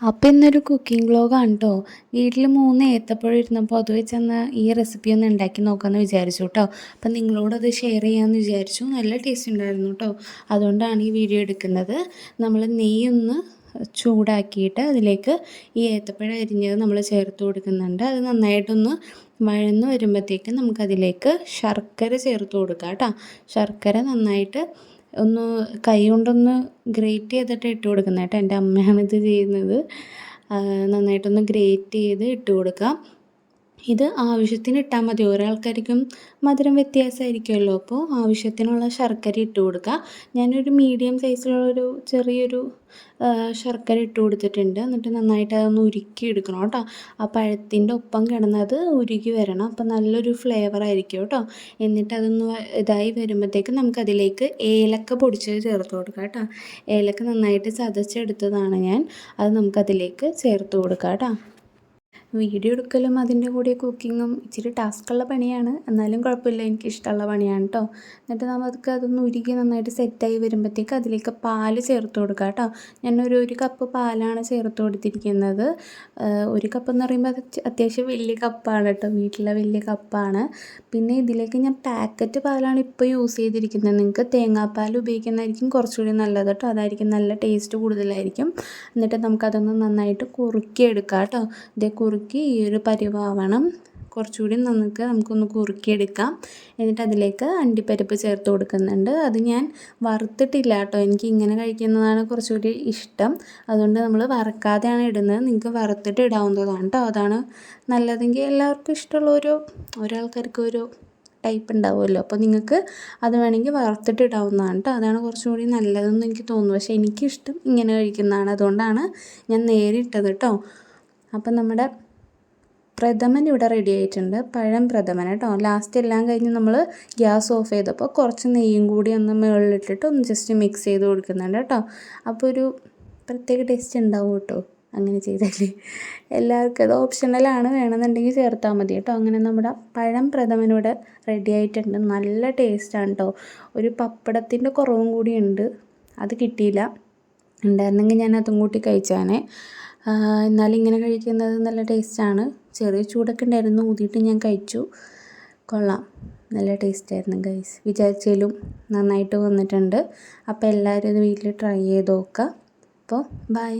അപ്പോൾ ഇന്നൊരു കുക്കിംഗ് വ്ലോഗാണ് കേട്ടോ. വീട്ടിൽ 3 ഏത്തപ്പഴം ഇരുന്നപ്പോൾ അത് വെച്ചെന്ന് ഈ റെസിപ്പി ഒന്ന് ഉണ്ടാക്കി നോക്കാമെന്ന് വിചാരിച്ചു കേട്ടോ. അപ്പം നിങ്ങളോടത് ഷെയർ ചെയ്യാമെന്ന് വിചാരിച്ചു. നല്ല ടേസ്റ്റ് ഉണ്ടായിരുന്നു കേട്ടോ. അതുകൊണ്ടാണ് ഈ വീഡിയോ എടുക്കുന്നത്. നമ്മൾ നെയ്യൊന്ന് ചൂടാക്കിയിട്ട് അതിലേക്ക് ഈ ഏത്തപ്പഴം അരിഞ്ഞത് നമ്മൾ ചേർത്ത് കൊടുക്കുന്നുണ്ട്. അത് നന്നായിട്ടൊന്ന് വഴന്ന് വരുമ്പോഴത്തേക്കും നമുക്കതിലേക്ക് ശർക്കര ചേർത്ത് കൊടുക്കാം കേട്ടോ. ശർക്കര നന്നായിട്ട് ഒന്ന് കൈ കൊണ്ടൊന്ന് ഗ്രേറ്റ് ചെയ്തിട്ട് ഇട്ട് കൊടുക്കുന്നത് കേട്ടോ. എൻ്റെ അമ്മയാണ് ഇത് ചെയ്യുന്നത്. നന്നായിട്ടൊന്ന് ഗ്രേറ്റ് ചെയ്ത് ഇട്ട് കൊടുക്കാം. ഇത് ആവശ്യത്തിന് ഇട്ടാൽ മതി. ഓരോ ആൾക്കാർക്കും മധുരം വ്യത്യാസമായിരിക്കുമല്ലോ. അപ്പോൾ ആവശ്യത്തിനുള്ള ശർക്കര ഇട്ട് കൊടുക്കുക. ഞാനൊരു മീഡിയം സൈസിലുള്ളൊരു ചെറിയൊരു ശർക്കര ഇട്ട് കൊടുത്തിട്ടുണ്ട്. എന്നിട്ട് നന്നായിട്ട് അതൊന്ന് ഉരുക്കി എടുക്കണം കേട്ടോ. ആ പഴത്തിൻ്റെ ഒപ്പം കിടന്നത് ഉരുക്കി വരണം. അപ്പോൾ നല്ലൊരു ഫ്ലേവർ ആയിരിക്കും കേട്ടോ. എന്നിട്ട് അതൊന്ന് ഇതായി വരുമ്പോഴത്തേക്കും നമുക്കതിലേക്ക് ഏലക്ക പൊടിച്ചത് ചേർത്ത് കൊടുക്കാം കേട്ടോ. ഏലക്ക നന്നായിട്ട് ചതച്ചെടുത്തതാണ് ഞാൻ. അത് നമുക്കതിലേക്ക് ചേർത്ത് കൊടുക്കാം കേട്ടോ. വീഡിയോ എടുക്കലും അതിൻ്റെ കൂടെ കുക്കിങ്ങും ഇച്ചിരി ടാസ്ക്കുള്ള പണിയാണ്. എന്നാലും കുഴപ്പമില്ല, എനിക്കിഷ്ടമുള്ള പണിയാണ് കേട്ടോ. എന്നിട്ട് നമുക്ക് അതൊന്ന് ഉരുകി നന്നായിട്ട് സെറ്റായി വരുമ്പോഴത്തേക്ക് അതിലേക്ക് പാല് ചേർത്ത് കൊടുക്കുക കേട്ടോ. ഞാനൊരു കപ്പ് പാലാണ് ചേർത്ത് കൊടുത്തിരിക്കുന്നത്. ഒരു കപ്പ് എന്ന് പറയുമ്പോൾ അത് അത്യാവശ്യം വലിയ കപ്പാണ് കേട്ടോ. വീട്ടിലെ വലിയ കപ്പാണ്. പിന്നെ ഇതിലേക്ക് ഞാൻ പാക്കറ്റ് പാലാണ് ഇപ്പോൾ യൂസ് ചെയ്തിരിക്കുന്നത്. നിങ്ങൾക്ക് തേങ്ങാപ്പാൽ ഉപയോഗിക്കുന്നതായിരിക്കും കുറച്ചുകൂടി നല്ലത് കേട്ടോ. അതായിരിക്കും നല്ല ടേസ്റ്റ് കൂടുതലായിരിക്കും. എന്നിട്ട് നമുക്കതൊന്ന് നന്നായിട്ട് കുറുക്കിയെടുക്കാം കേട്ടോ. ഇതേ കുറുക്കി ഈ ഒരു പരിവാവണം. കുറച്ചുകൂടി നമുക്കൊന്ന് കുറുക്കിയെടുക്കാം. എന്നിട്ട് അതിലേക്ക് അണ്ടിപ്പരിപ്പ് ചേർത്ത് കൊടുക്കുന്നുണ്ട്. അത് ഞാൻ വറുത്തിട്ടില്ല കേട്ടോ. എനിക്ക് ഇങ്ങനെ കഴിക്കുന്നതാണ് കുറച്ചുകൂടി ഇഷ്ടം. അതുകൊണ്ട് നമ്മൾ വറക്കാതെയാണ് ഇടുന്നത്. നിങ്ങൾക്ക് വറുത്തിട്ട് ഇടാവുന്നതാണ് കേട്ടോ. അതാണ് നല്ലതെങ്കിൽ എല്ലാവർക്കും ഇഷ്ടമുള്ള ഓരോ ആൾക്കാർക്ക് ഓരോ ടൈപ്പ് ഉണ്ടാവുമല്ലോ. അപ്പോൾ നിങ്ങൾക്ക് അത് വേണമെങ്കിൽ വറുത്തിട്ട് ഇടാവുന്നതാണ് കേട്ടോ. അതാണ് കുറച്ചും കൂടി നല്ലതെന്ന് എനിക്ക് തോന്നുന്നു. പക്ഷേ എനിക്കിഷ്ടം ഇങ്ങനെ കഴിക്കുന്നതാണ്. അതുകൊണ്ടാണ് ഞാൻ നേരിട്ടത് കേട്ടോ. അപ്പം നമ്മുടെ പ്രഥമൻ ഇവിടെ റെഡി ആയിട്ടുണ്ട്. പഴം പ്രഥമൻ കേട്ടോ. ലാസ്റ്റ് എല്ലാം കഴിഞ്ഞ് നമ്മൾ ഗ്യാസ് ഓഫ് ചെയ്തപ്പോൾ കുറച്ച് നെയ്യും കൂടി ഒന്ന് മുകളിലിട്ടിട്ട് ഒന്ന് ജസ്റ്റ് മിക്സ് ചെയ്ത് കൊടുക്കുന്നുണ്ട് കേട്ടോ. അപ്പോൾ ഒരു പ്രത്യേക ടേസ്റ്റ് ഉണ്ടാവും കേട്ടോ അങ്ങനെ ചെയ്താൽ. എല്ലാവർക്കും അത് ഓപ്ഷണലാണ്, വേണമെന്നുണ്ടെങ്കിൽ ചേർത്താൽ മതി കേട്ടോ. അങ്ങനെ നമ്മുടെ പഴം പ്രഥമൻ ഇവിടെ റെഡി ആയിട്ടുണ്ട്. നല്ല ടേസ്റ്റാണ് കേട്ടോ. ഒരു പപ്പടത്തിൻ്റെ കുറവും കൂടിയുണ്ട്, അത് കിട്ടിയില്ല. ഉണ്ടായിരുന്നെങ്കിൽ ഞാൻ അതും കൂട്ടി കഴിച്ചാനേ. എന്നാലും ഇങ്ങനെ കഴിക്കുന്നത് നല്ല ടേസ്റ്റാണ്. ചെറിയ ചൂടൊക്കെ ഉണ്ടായിരുന്നു, ഊതിയിട്ട് ഞാൻ കഴിച്ചു. കൊള്ളാം, നല്ല ടേസ്റ്റായിരുന്നു ഗൈസ്. വിചാരിച്ചാലും നന്നായിട്ട് വന്നിട്ടുണ്ട്. അപ്പോൾ എല്ലാവരും ഇത് വീട്ടിൽ ട്രൈ ചെയ്ത് നോക്കുക. അപ്പോൾ ബൈ.